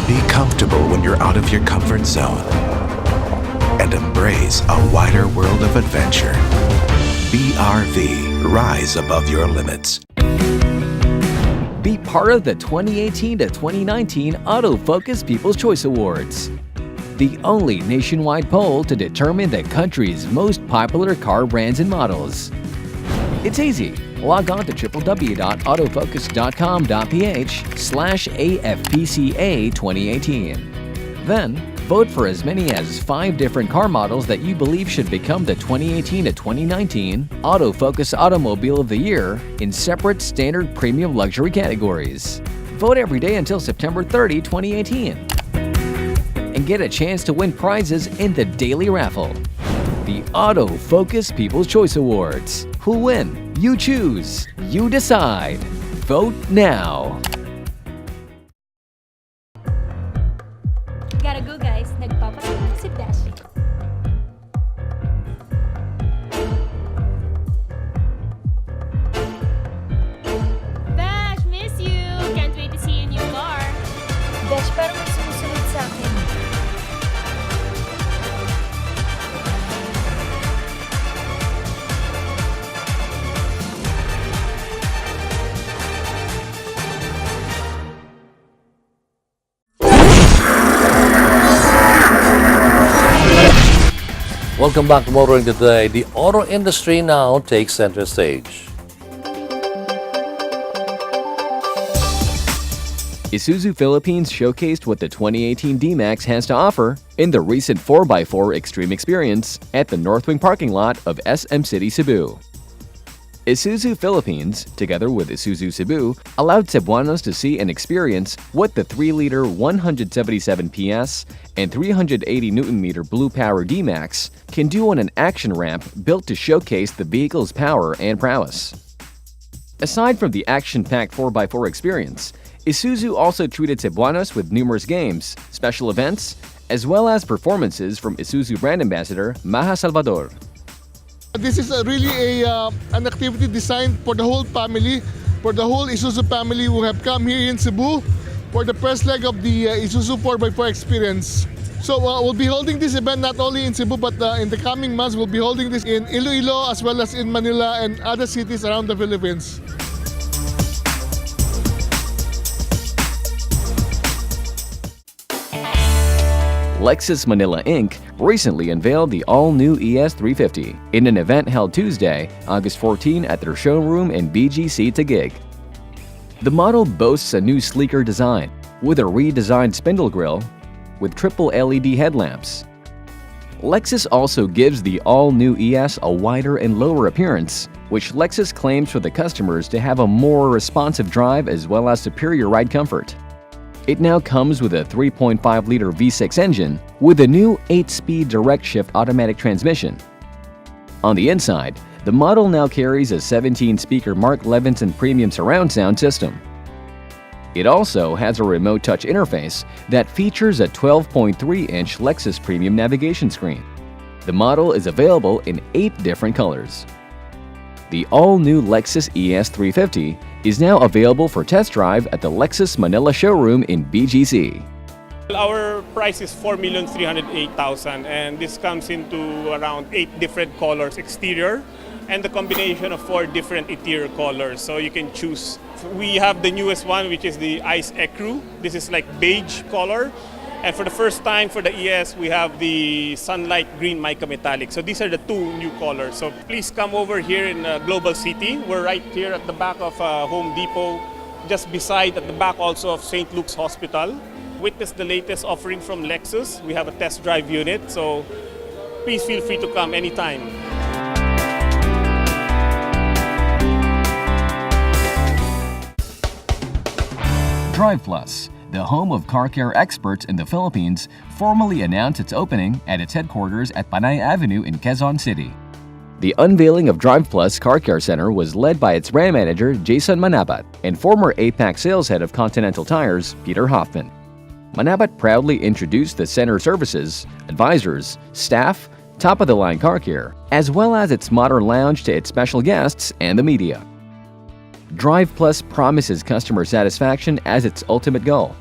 Speaker 5: Be comfortable when you're out of your comfort zone and embrace a wider world of adventure. BRV, rise above your limits.
Speaker 6: Be part of the 2018 to 2019 Autofocus People's Choice Awards, the only nationwide poll to determine the country's most popular car brands and models. It's easy. Log on to www.autofocus.com.ph/AFPCA 2018. Then, vote for as many as 5 different car models that you believe should become the 2018 to 2019 Autofocus Automobile of the Year in separate standard premium luxury categories. Vote every day until September 30, 2018. And get a chance to win prizes in the daily raffle. The Autofocus People's Choice Awards. Who'll win? You choose. You decide. Vote now.
Speaker 7: Gotta go guys, nagpapasunod si Dash. Dash, miss you! Can't wait to see your new car. Dash, parang may sumusunod sa akin.
Speaker 1: Welcome back to Motoring Today. The auto industry now takes center stage.
Speaker 6: Isuzu Philippines showcased what the 2018 D-Max has to offer in the recent 4x4 Extreme Experience at the Northwing parking lot of SM City, Cebu. Isuzu Philippines, together with Isuzu Cebu, allowed Cebuanos to see and experience what the 3-liter 177 PS and 380 Nm Blue Power D-Max can do on an action ramp built to showcase the vehicle's power and prowess. Aside from the action-packed 4x4 experience, Isuzu also treated Cebuanos with numerous games, special events, as well as performances from Isuzu brand ambassador Maha Salvador.
Speaker 8: This is really an activity designed for the whole family, for the whole Isuzu family who have come here in Cebu for the first leg of the Isuzu 4x4 experience. So we'll be holding this event not only in Cebu, but in the coming months, we'll be holding this in Iloilo as well as in Manila and other cities around the Philippines.
Speaker 6: Lexus Manila Inc. recently unveiled the all-new ES350 in an event held Tuesday, August 14 at their showroom in BGC Taguig. The model boasts a new sleeker design with a redesigned spindle grille with triple LED headlamps. Lexus also gives the all-new ES a wider and lower appearance, which Lexus claims for the customers to have a more responsive drive as well as superior ride comfort. It now comes with a 3.5-liter V6 engine with a new 8-speed direct-shift automatic transmission. On the inside, the model now carries a 17-speaker Mark Levinson premium surround sound system. It also has a remote touch interface that features a 12.3-inch Lexus premium navigation screen. The model is available in 8 different colors. The all-new Lexus ES350 is now available for test drive at the Lexus Manila showroom in BGC.
Speaker 22: Our price is 4,308,000 and this comes into around 8 different colors exterior and the combination of 4 different interior colors, so you can choose. We have the newest one, which is the Ice Ecru. This is like beige color. And for the first time for the ES, we have the Sunlight Green Mica Metallic. So these are the 2 new colors. So please come over here in Global City. We're right here at the back of Home Depot, just beside at the back also of St. Luke's Hospital. Witness the latest offering from Lexus. We have a test drive unit, so please feel free to come anytime.
Speaker 6: Drive Plus, the home of car care experts in the Philippines, formally announced its opening at its headquarters at Panay Avenue in Quezon City. The unveiling of Drive Plus Car Care Center was led by its brand manager, Jason Manabat, and former APAC sales head of Continental Tires, Peter Hoffman. Manabat proudly introduced the center services, advisors, staff, top-of-the-line car care, as well as its modern lounge to its special guests and the media. Drive Plus promises customer satisfaction as its ultimate goal.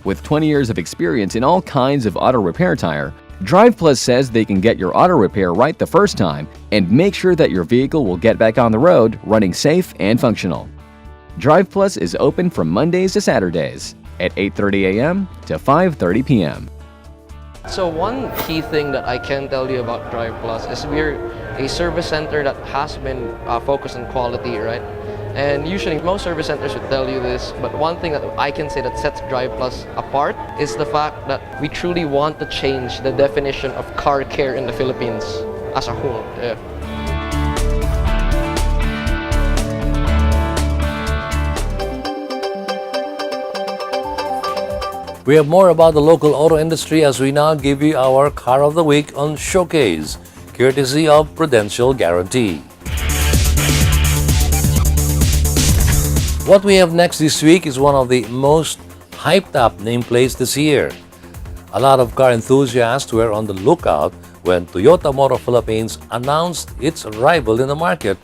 Speaker 6: With 20 years of experience in all kinds of auto repair tire, Drive Plus says they can get your auto repair right the first time and make sure that your vehicle will get back on the road running safe and functional. Drive Plus is open from Mondays to Saturdays at 8:30 a.m. to 5:30 p.m.
Speaker 9: So one key thing that I can tell you about Drive Plus is we're a service center that has been focused on quality, right? And usually most service centers would tell you this, but one thing that I can say that sets Drive Plus apart is the fact that we truly want to change the definition of car care in the Philippines as a whole. Yeah.
Speaker 1: We have more about the local auto industry as we now give you our Car of the Week on Showcase, courtesy of Prudential Guarantee. What we have next this week is one of the most hyped-up nameplates this year. A lot of car enthusiasts were on the lookout when Toyota Motor Philippines announced its arrival in the market,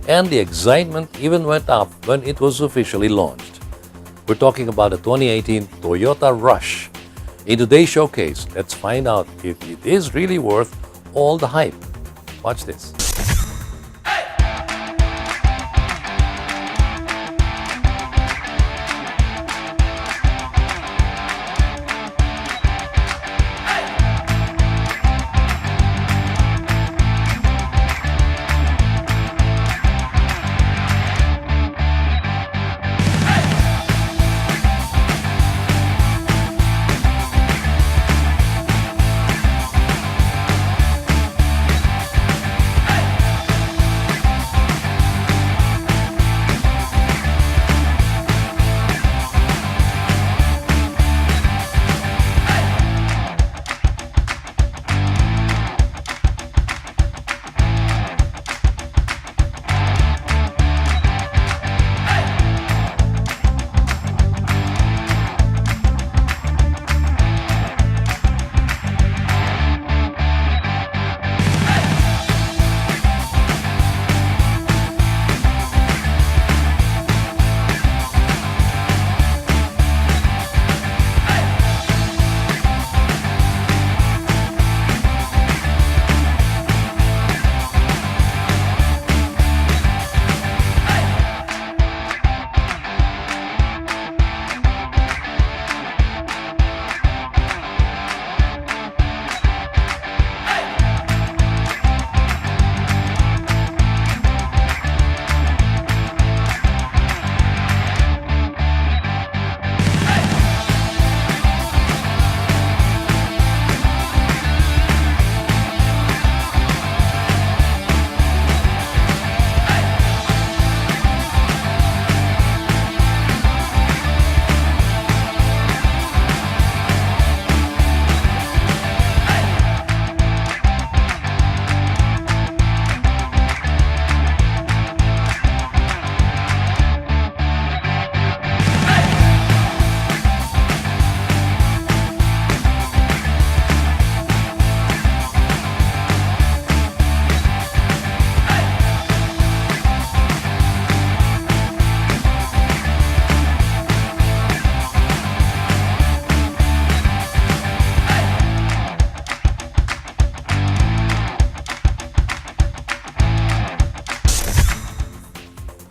Speaker 1: and the excitement even went up when it was officially launched. We're talking about the 2018 Toyota Rush. In today's showcase, let's find out if it is really worth all the hype. Watch this.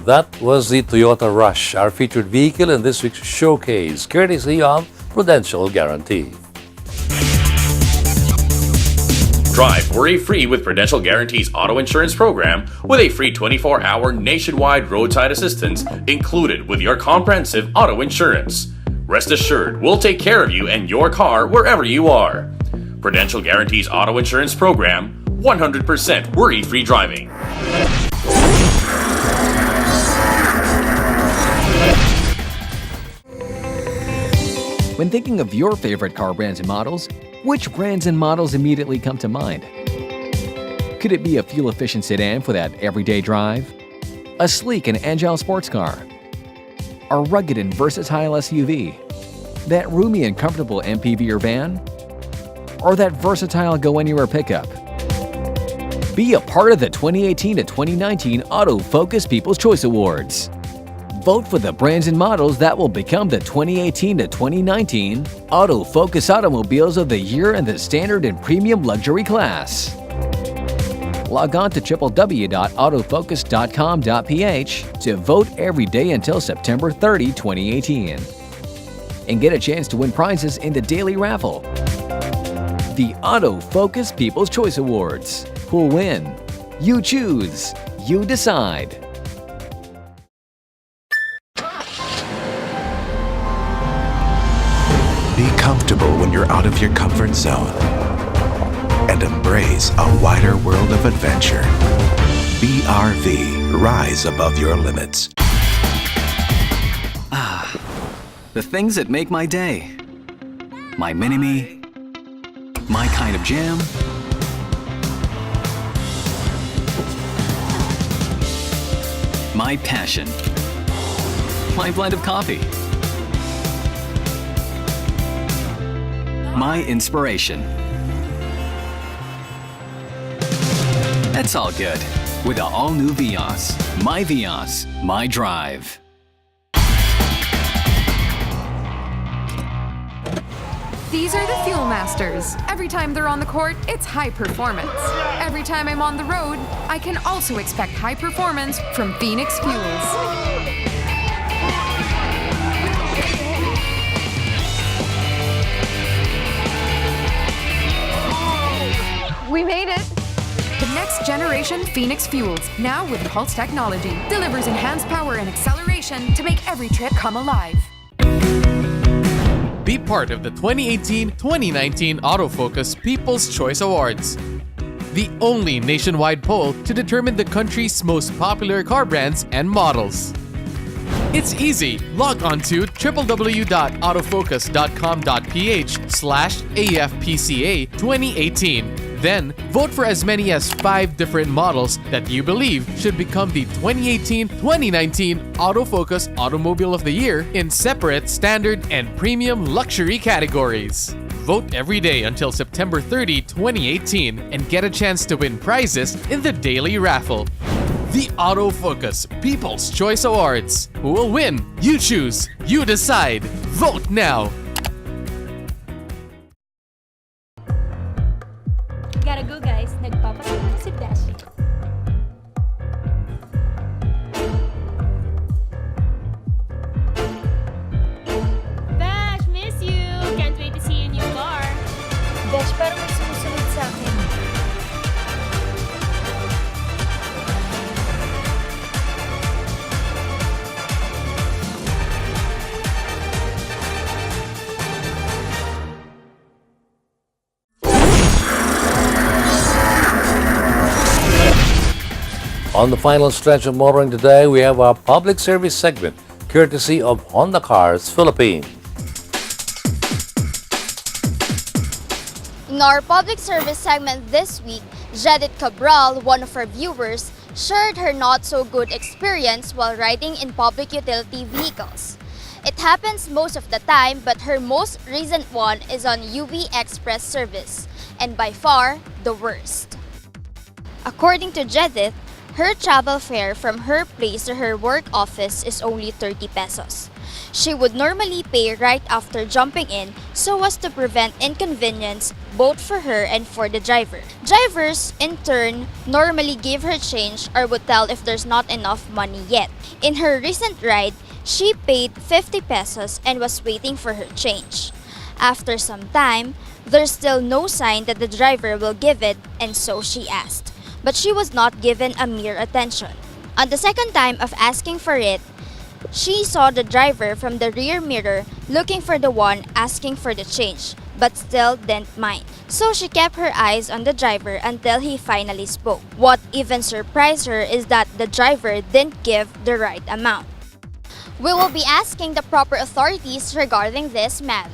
Speaker 1: That was the Toyota Rush, our featured vehicle in this week's showcase, courtesy of Prudential Guarantee.
Speaker 11: Drive worry-free with Prudential Guarantee's auto insurance program with a free 24-hour nationwide roadside assistance included with your comprehensive auto insurance. Rest assured, we'll take care of you and your car wherever you are. Prudential Guarantee's auto insurance program, 100% worry-free driving.
Speaker 6: When thinking of your favorite car brands and models, which brands and models immediately come to mind? Could it be a fuel-efficient sedan for that everyday drive? A sleek and agile sports car? A rugged and versatile SUV? That roomy and comfortable MPV or van? Or that versatile go-anywhere pickup? Be a part of the 2018 to 2019 Autofocus People's Choice Awards. Vote for the brands and models that will become the 2018 to 2019 Autofocus Automobiles of the Year in the Standard and Premium Luxury class. Log on to www.autofocus.com.ph to vote every day until September 30, 2018. And get a chance to win prizes in the daily raffle. The Autofocus People's Choice Awards. Who'll win? You choose. You decide.
Speaker 5: Be comfortable when you're out of your comfort zone and embrace a wider world of adventure. BRV, rise above your limits.
Speaker 4: The things that make my day. My mini-me, my kind of jam, my passion, my blend of coffee, my inspiration. That's all good with the all-new Vios. My Vios, my drive.
Speaker 17: These are the Fuel Masters. Every time they're on the court, it's high performance. Every time I'm on the road, I can also expect high performance from Phoenix Fuels. We made it! The next generation Phoenix Fuels, now with Pulse technology, delivers enhanced power and acceleration to make every trip come alive.
Speaker 16: Be part of the 2018-2019 Autofocus People's Choice Awards, the only nationwide poll to determine the country's most popular car brands and models. It's easy. Log on to www.autofocus.com.ph/AFPCA 2018. Then, vote for as many as 5 different models that you believe should become the 2018-2019 Autofocus Automobile of the Year in separate standard and premium luxury categories. Vote every day until September 30, 2018 and get a chance to win prizes in the daily raffle. The Autofocus People's Choice Awards. Who will win? You choose. You decide. Vote now.
Speaker 7: Gotta go guys, nagpapatulog si Dash. Dash, miss you! Can't wait to see your new car.
Speaker 3: Dash, parang may sumusunod sa akin.
Speaker 1: On the final stretch of motoring today, we have our public service segment, courtesy of Honda Cars Philippines.
Speaker 3: In our public service segment this week, Jedit Cabral, one of our viewers, shared her not-so-good experience while riding in public utility vehicles. It happens most of the time, but her most recent one is on UV Express service, and by far, the worst. According to Jedit, her travel fare from her place to her work office is only 30 pesos. She would normally pay right after jumping in so as to prevent inconvenience both for her and for the driver. Drivers, in turn, normally give her change or would tell if there's not enough money yet. In her recent ride, she paid 50 pesos and was waiting for her change. After some time, there's still no sign that the driver will give it, and so she asked. But she was not given a mere attention. On the second time of asking for it, she saw the driver from the rear mirror looking for the one asking for the change, but still didn't mind. So she kept her eyes on the driver until he finally spoke. What even surprised her is that the driver didn't give the right amount. We will be asking the proper authorities regarding this matter.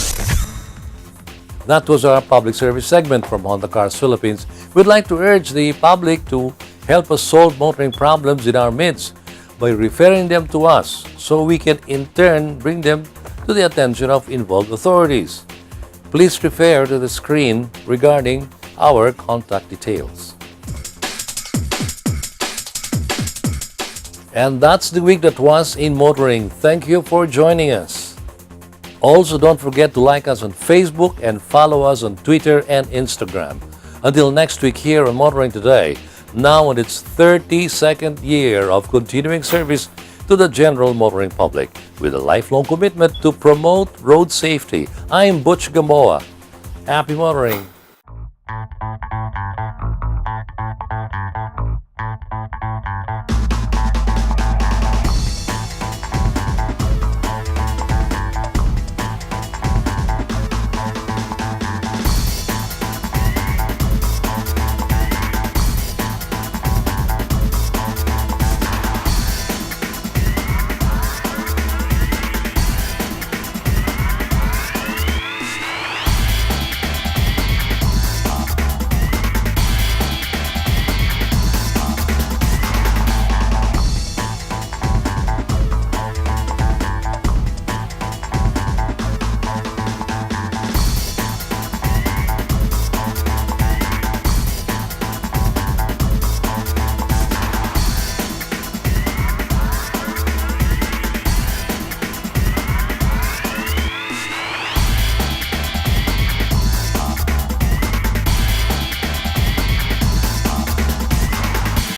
Speaker 1: That was our public service segment from Honda Cars Philippines. We'd like to urge the public to help us solve motoring problems in our midst by referring them to us so we can in turn bring them to the attention of involved authorities. Please refer to the screen regarding our contact details. And that's the week that was in motoring. Thank you for joining us. Also, don't forget to like us on Facebook and follow us on Twitter and Instagram. Until next week here on Motoring Today, now in its 32nd year of continuing service to the general motoring public with a lifelong commitment to promote road safety. I'm Butch Gamboa. Happy motoring!